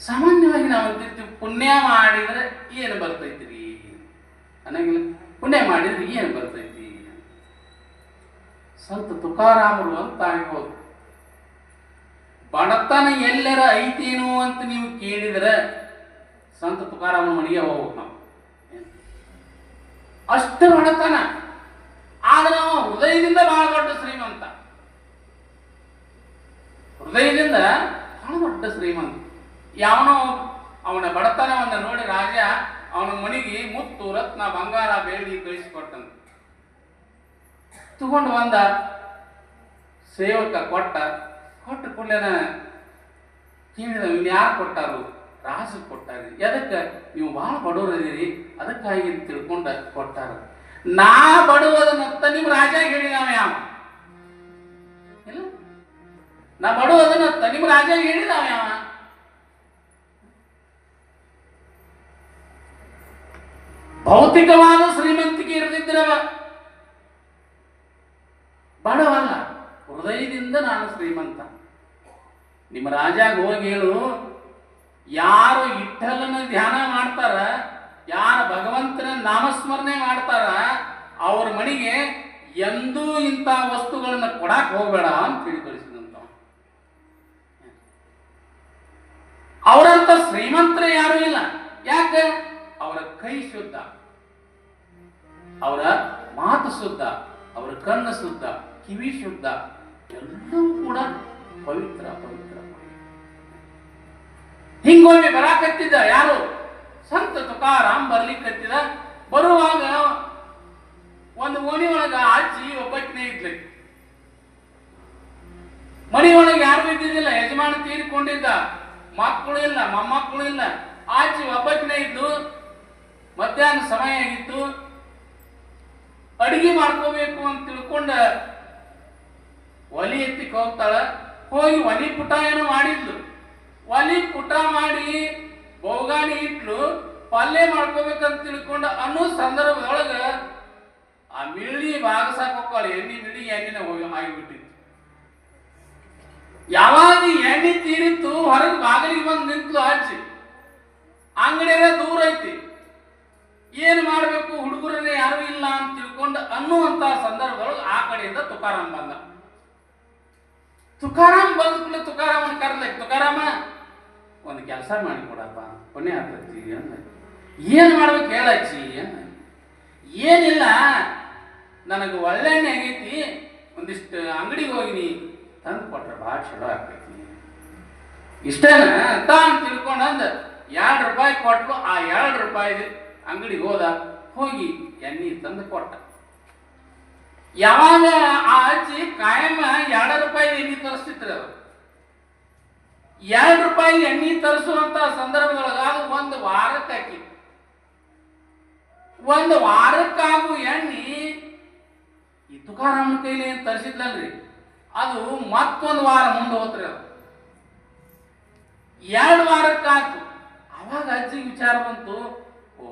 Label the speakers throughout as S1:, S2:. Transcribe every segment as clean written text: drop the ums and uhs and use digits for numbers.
S1: ಸಾಮಾನ್ಯವಾಗಿ ನಾವು ಅಂತಿರ್ತೀವಿ, ಪುಣ್ಯ ಮಾಡಿದ್ರೆ ಏನು ಬರ್ತೈತ್ರಿ ಅನ್ನಂಗಿಲ್ಲ. ಪುಣ್ಯ ಮಾಡಿದ್ರೆ ಏನು ಬರ್ತೈತಿ? ಸಂತ ತುಕಾರಾಮರು ಅಂತ ಆಗ್ಬೋದು. ಬಡತನ ಎಲ್ಲರ ಐತೇನು ಅಂತ ನೀವು ಕೇಳಿದ್ರೆ ಸಂತ ತುಕಾರಾಮನ ಮನೆಗೆ ಹೋಗ್ಬೇಕು ನಾವು. ಅಷ್ಟು ಬಡತನ, ಆದ್ರೆ ನಾವು ಹೃದಯದಿಂದ ಬಹಳ ದೊಡ್ಡ ಶ್ರೀಮಂತ. ಹೃದಯದಿಂದ ಬಹಳ ದೊಡ್ಡ ಶ್ರೀಮಂತ. ಯಾವನೋ ಅವನ ಬಡತನವನ್ನು ನೋಡಿ ರಾಜ ಅವನ ಮನೆಗೆ ಮುತ್ತು ರತ್ನ ಬಂಗಾರ ಬೆಳ್ಳಿ ಕಳಿಸಿಕೊಟ್ಟಂತ. ತಗೊಂಡು ಬಂದ, ಸೇವಕ ಕೊಟ್ಟ ಕೂಡಲೇನ ಕೇಳಿದ, ಇವ್ನು ಯಾರು ಕೊಟ್ಟಾರು? ರಾಜು ಕೊಟ್ಟಾರಿ. ಎದಕ್ಕೆ? ನೀವು ಬಹಳ ಬಡವರಿದ್ದೀರಿ, ಅದಕ್ಕಾಗಿ ತಿಳ್ಕೊಂಡ ಕೊಟ್ಟಾರ. ನಾ ಬಡವದನ್ನತ್ತ ನಿಮ್ಮ ರಾಜ ಹೇಳಿ ನಾವ ಯಾವ ಇಲ್ಲ, ನಾ ಬಡವದನ್ನತ್ತ ನಿಮ್ಮ ರಾಜ ಹೇಳಿ ನಾವ ಯಾವ? ಭೌತಿಕವಾದ ಶ್ರೀಮಂತಿಕೆ ಇರದಿದ್ರವ ಬಡವಲ್ಲ, ಹೃದಯದಿಂದ ನಾನು ಶ್ರೀಮಂತ. ನಿಮ್ಮ ರಾಜಾಗ ಹೋಗಿ ಹೇಳು, ಯಾರು ಇಟ್ಟಲನ ಧ್ಯಾನ ಮಾಡ್ತಾರ, ಯಾರು ಭಗವಂತನ ನಾಮಸ್ಮರಣೆ ಮಾಡ್ತಾರ, ಅವ್ರ ಮನೆಗೆ ಎಂದೂ ಇಂಥ ವಸ್ತುಗಳನ್ನ ಕೊಡಾಕ್ ಹೋಗ್ಬೇಡ ಅಂತ ಹೇಳಿ ಕಳಿಸಿದಂತ. ಅವರಂತ ಶ್ರೀಮಂತರೇ ಯಾರು ಇಲ್ಲ. ಯಾಕೆ? ಅವರ ಕೈ ಶುದ್ಧ, ಅವರ ಮಾತು ಶುದ್ಧ, ಅವರ ಕಣ್ಣು ಶುದ್ಧ, ಕಿವಿ ಶುದ್ಧ, ಎಲ್ಲವೂ ಕೂಡ ಪವಿತ್ರ ಪವಿತ್ರ. ಹಿಂಗೊಮ್ಮೆ ಬರಾಕತ್ತಿದ್ದ ಯಾರು? ಸಂತ ತುಕಾರಾಮ್ ಬರ್ಲಿಕ್ಕತ್ತಿದ. ಬರುವಾಗ ಒಂದು ಓಣಿ ಒಳಗ ಆಚಿ ಒಬ್ಬಟ್ಟಿನೇ ಇದ್ಲಿ. ಮನೆ ಒಳಗೆ ಯಾರು ಇದ್ದಿದ್ದಿಲ್ಲ, ಯಜಮಾನ ತೀರಿಕೊಂಡಿದ್ದ, ಮಕ್ಕಳು ಇಲ್ಲ, ಮೊಮ್ಮಕ್ಕಳು ಇಲ್ಲ. ಆಚಿ ಒಬ್ಬಟ್ಟಿನೇ ಇದ್ದು, ಮಧ್ಯಾಹ್ನ ಸಮಯ ಆಗಿತ್ತು, ಅಡಿಗೆ ಮಾಡ್ಕೋಬೇಕು ಅಂತ ತಿಳ್ಕೊಂಡ ಒಲಿ ಎತ್ತಿಕ್ ಹೋಗ್ತಾಳ. ಹೋಗಿ ಒಲಿ ಪುಟ ಏನೋ ಮಾಡಿದ್ಲು. ಒಲಿ ಪುಟ ಮಾಡಿ ಬೋಗಾಣಿ ಇಟ್ಲು, ಪಲ್ಯ ಮಾಡ್ಕೋಬೇಕಂತ ತಿಳ್ಕೊಂಡ ಅನ್ನೋ ಸಂದರ್ಭದೊಳಗ ಆ ಮಿಳಿ ಬಾಗಸಾಕ್ ಹೋಗ್ತಾಳೆ. ಎಣ್ಣಿನ ಹೋಗಿ ಆಗಿಬಿಟ್ಟಿತ್ತು. ಯಾವಾಗ ಎಣ್ಣೆ ತೀರಿತ್ತು, ಹೊರಗೆ ಬಾಗಿಲಿಗೆ ಬಂದು ನಿಂತು ಹಚ್ಚಿ, ಅಂಗಡಿಯ ದೂರ ಐತಿ, ಏನು ಮಾಡಬೇಕು, ಹುಡುಗರನ್ನೇ ಯಾರು ಇಲ್ಲ ಅಂತ ತಿಳ್ಕೊಂಡು ಅನ್ನುವಂತ ಸಂದರ್ಭದೊಳಗೆ ಆ ಕಡೆಯಿಂದ ತುಕಾರಾಮ್ ಬಂದ. ತುಕಾರಾಮ್ ಬಂದ ಕೂಡಲೇ ತುಕಾರಾಮನ ಕರೆದ, ತುಕಾರಾಮ ಒಂದು ಕೆಲಸ ಮಾಡಿ ಕೊಡಪ್ಪ, ಪುಣ್ಯ ಆಗ್ತೈತಿ ಅಂದ. ಏನು ಮಾಡ್ಬೇಕು ಹೇಳಚ್ಚಿ ಅಂದ. ಏನಿಲ್ಲ, ನನಗೆ ಒಳ್ಳೆಣ್ಣೆ ಆಗೈತಿ, ಒಂದಿಷ್ಟು ಅಂಗಡಿಗೆ ಹೋಗಿನಿ, ತಂದು ಕೊಟ್ರೆ ಭಾಳ ಚಲೋ ಆಗ್ತೈತಿ. ಇಷ್ಟೇನ ತಾನು ತಿಳ್ಕೊಂಡು ಅಂದ. ₹2 ಕೊಟ್ಲು. ಆ ₹2 ಅಂಗಡಿಗೆ ಹೋದ, ಹೋಗಿ ಎಣ್ಣೆ ತಂದು ಕೊಟ್ಟ. ಯಾವಾಗ ಆ ಅಜ್ಜಿ ಕಾಯಂ ₹2 ಎಣ್ಣೆ ತರಿಸ್ತಿದ್ರು. ಅವರು ₹2 ಎಣ್ಣೆ ತರಿಸುವಂತ ಸಂದರ್ಭದೊಳಗ ಅದು ಒಂದು ವಾರಕ್ಕೆ ಹಾಕಿ, ಒಂದು ವಾರಕ್ಕಾಗು ಎಣ್ಣೆ ಈ ತುಕಾರಾಮನ ಕೈಲಿ ಏನ್ ತರಿಸಿದ್ಲಲ್ರಿ, ಅದು ಮತ್ತೊಂದು ವಾರ ಮುಂದೆ ಹೋತ್ರಿ. ಅದು 2 ವಾರಕ್ಕಾಯ್ತು. ಅವಾಗ ಅಜ್ಜಿಗೆ ವಿಚಾರ ಬಂತು, ಓ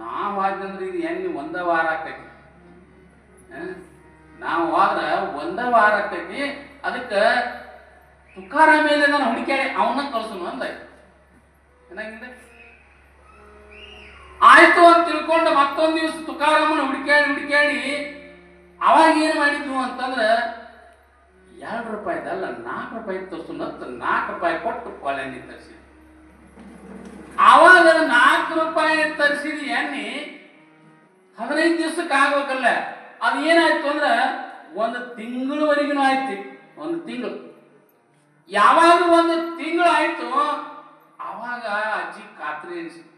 S1: ನಾವಾದ್ನಂದ್ರೆ ಇದು ಎಣ್ಣೆ 1 ವಾರ ಆಕೈತಿ, ನಾವು ಆದ್ರೆ 1 ವಾರ ಆಕೈತಿ, ಅದಕ್ಕೆ ತುಕಾರಾಮ ಮೇಲೆ ನಾನು ಹುಡುಕ್ಯಾಡಿ ಅವನ್ನ ಕಳ್ಸೋನು ಅಂದ. ಏನಾಗಿದೆ? ಆಯ್ತು ಅಂತ ತಿಳ್ಕೊಂಡು ಮತ್ತೊಂದು ದಿವಸ ತುಕಾರಾಮನ ಹುಡುಕ್ಯಾಡಿ ಅವಾಗ ಏನು ಮಾಡಿದ್ವು ಅಂತಂದ್ರೆ ₹2 ₹4 ತರಿಸೋನು ಅಂತ ₹4 ಕೊಟ್ಟು ಎಣ್ಣೆ ತರಿಸಿ. ಆವಾಗ ₹4 ತರಿಸಿದ ಎಣ್ಣೆ 15 ದಿವಸಕ್ಕೆ ಆಗ್ಬೇಕಲ್ಲ. ಅದು ಏನಾಯ್ತು ಅಂದ್ರೆ 1 ತಿಂಗಳವರೆಗೂ ಆಯ್ತು. 1 ತಿಂಗಳು. ಯಾವಾಗ 1 ತಿಂಗಳು ಆಯ್ತು, ಆವಾಗ ಅಜ್ಜಿ ಖಾತ್ರಿ ಅನ್ಸಿತು,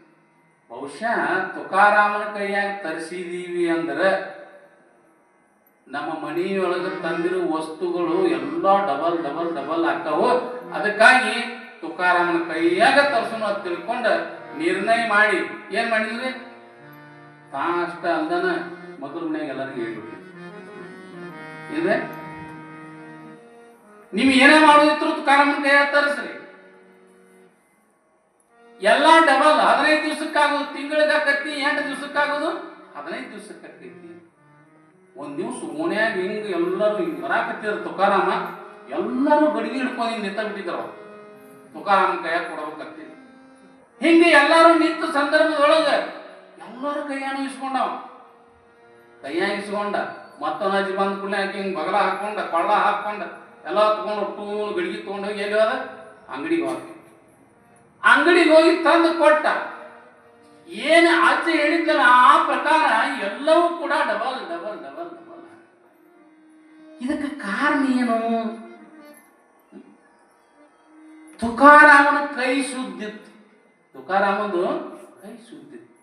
S1: ಬಹುಶಃ ತುಕಾರಾಮನ ಕೈಯಾಗ ತರಿಸಿದೀವಿ ಅಂದ್ರೆ ನಮ್ಮ ಮನೆಯೊಳಗೆ ತಂದಿರೋ ವಸ್ತುಗಳು ಎಲ್ಲ ಡಬಲ್ ಡಬಲ್ ಡಬಲ್ ಆಗ್ತಾವು. ಅದಕ್ಕಾಗಿ ತುಕಾರಾಮನ ಕೈಯಾಗ ತರಿಸೋಣ ಅಂತ ತಿಳ್ಕೊಂಡು ನಿರ್ಣಯ ಮಾಡಿ ಏನ್ ಮಾಡಿದ್ರಿ, ತಾ ಅಷ್ಟ ಅಲ್ದನ ಮಗನ ಮನೆಯಾಗ ಎಲ್ಲರಿಗೂ ಹೇಳ್ಬಿಟ್ರಿ, ಇಲ್ವೇ ನೀವು ಏನೇ ಮಾಡೋದಿದ್ರು ತುಕಾರಾಮನ ಕೈಯಾಗ ತರಿಸ್ರಿ, ಎಲ್ಲ ಡಬಲ್. 15 ದಿವಸಕ್ಕಾಗೋದು, ತಿಂಗಳಿಗೆ ಆಕತಿ, 8 ದಿವಸಕ್ಕಾಗೋದು, 15 ದಿವಸಕ್ಕೆ ಆಕೈತಿ. ಒಂದ್ ದಿವ್ಸ ಓಣ್ಯಾಗ ಹಿಂಗ ಎಲ್ಲರೂ ಹಿಂಗ್ ಬರಾಕತ್ತಿದ್ರು ತುಕಾರಾಮ, ಎಲ್ಲರೂ ಗಡಿಗೆ ಹಿಡ್ಕೊಂಡು ಹಿಂಗ್ ನಿಂತ ಬಿಟ್ಟಿದ್ರು. ತುಕಾರಾಮನ ಕೈಯಾಗ ಕೊಡ್ಬೇಕಂತ ಹಿಂಗೆ ಎಲ್ಲರೂ ನಿಂತ ಸಂದರ್ಭದೊಳಗೆ ಎಲ್ಲರೂ ಕೈಯಾನು ಇಸ್ಕೊಂಡವ. ಕೈಯಾಗ ಇಸ್ಕೊಂಡ ಮತ್ತೊಂದು ಅಜ್ಜಿ ಬಂದ ಕೂಡಲೇ ಹಾಕಿ ಹಿಂಗೆ ಬಗಲ ಹಾಕೊಂಡ ಕೊಳ್ಳ ಹಾಕೊಂಡ ಎಲ್ಲ ತಗೊಂಡು ಒಟ್ಟು ಗಡಿಗೆ ತಗೊಂಡೋಗಿ ಎಲ್ಲಿ ಹೋದ ಅಂಗಡಿಗೆ ಹೋಗಿ ಅಂಗಡಿಗೆ ಹೋಗಿ ತಂದು ಕೊಟ್ಟ. ಏನು ಅಜ್ಜಿ ಹೇಳಿದ್ದಲ್ಲ ಆ ಪ್ರಕಾರ ಎಲ್ಲವೂ ಕೂಡ ಡಬಲ್ ಡಬಲ್ ಡಬಲ್ ಡಬಲ್. ಇದಕ್ಕೆ ಕಾರಣ ಏನು? ತುಕಾರಾಮನ ಕೈ ಸುದ್ದಿತ್ತು. ತುಕಾರಾಮಂದು ಕೈ ಸುದ್ದಿತ್ತು,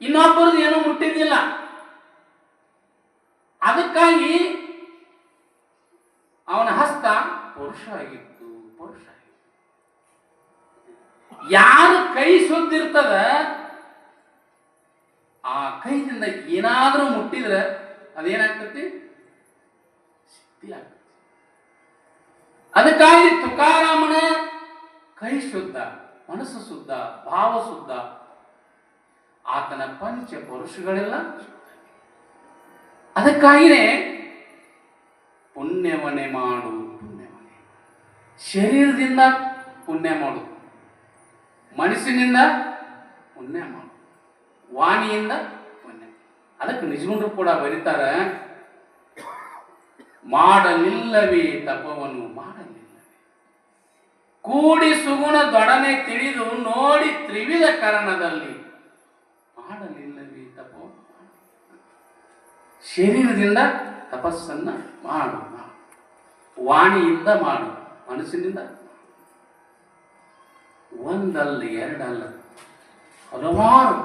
S1: ಇನ್ನೊಬ್ಬರದು ಏನೂ ಮುಟ್ಟಿದ್ದಿಲ್ಲ. ಅದಕ್ಕಾಗಿ ಅವನ ಹಸ್ತ ಪುರುಷ ಆಗಿತ್ತು. ಪುರುಷ ಯಾರು ಕೈ ಸುದ್ದಿರ್ತದ ಆ ಕೈದಿಂದ ಏನಾದ್ರೂ ಮುಟ್ಟಿದ್ರೆ ಅದೇನಾಗ್ತತಿ? ಸಿದ್ಧಿ ಆಗ್ತತಿ. ಅದಕ್ಕಾಗಿ ತುಕಾರಾಮನ ಕೈ ಶುದ್ಧ, ಮನಸ್ಸು ಶುದ್ಧ, ಭಾವ ಶುದ್ಧ, ಆತನ ಪಂಚ ಪುರುಷಗಳೆಲ್ಲ. ಅದಕ್ಕಾಗಿಯೇ ಪುಣ್ಯವನ್ನೇ ಮಾಡು, ಪುಣ್ಯವನ್ನೇ. ಶರೀರದಿಂದ ಪುಣ್ಯ ಮಾಡು, ಮನಸ್ಸಿನಿಂದ ಪುಣ್ಯ ಮಾಡು, ವಾಣಿಯಿಂದ ಪುಣ್ಯ. ಅದಕ್ಕೆ ನಿಜಗುಂಡ್ರು ಕೂಡ ಬರೀತಾರೆ, ಮಾಡಲಿಲ್ಲವೇ ತಪವನ್ನು ಮಾಡಲಿಲ್ಲವೇ, ಕೂಡಿ ಸುಗುಣ ದೊಡನೆ ತಿಳಿದು ನೋಡಿ ತ್ರಿವಿಧ ಕಾರಣದಲ್ಲಿ ಮಾಡಲಿಲ್ಲವೇ ತಪವನ್ನು. ಶರೀರದಿಂದ ತಪಸ್ಸನ್ನ ಮಾಡು, ವಾಣಿಯಿಂದ ಮಾಡು, ಮನಸ್ಸಿನಿಂದ. ಒಂದಲ್ಲ ಎರಡಲ್ಲ ಹಲವಾರು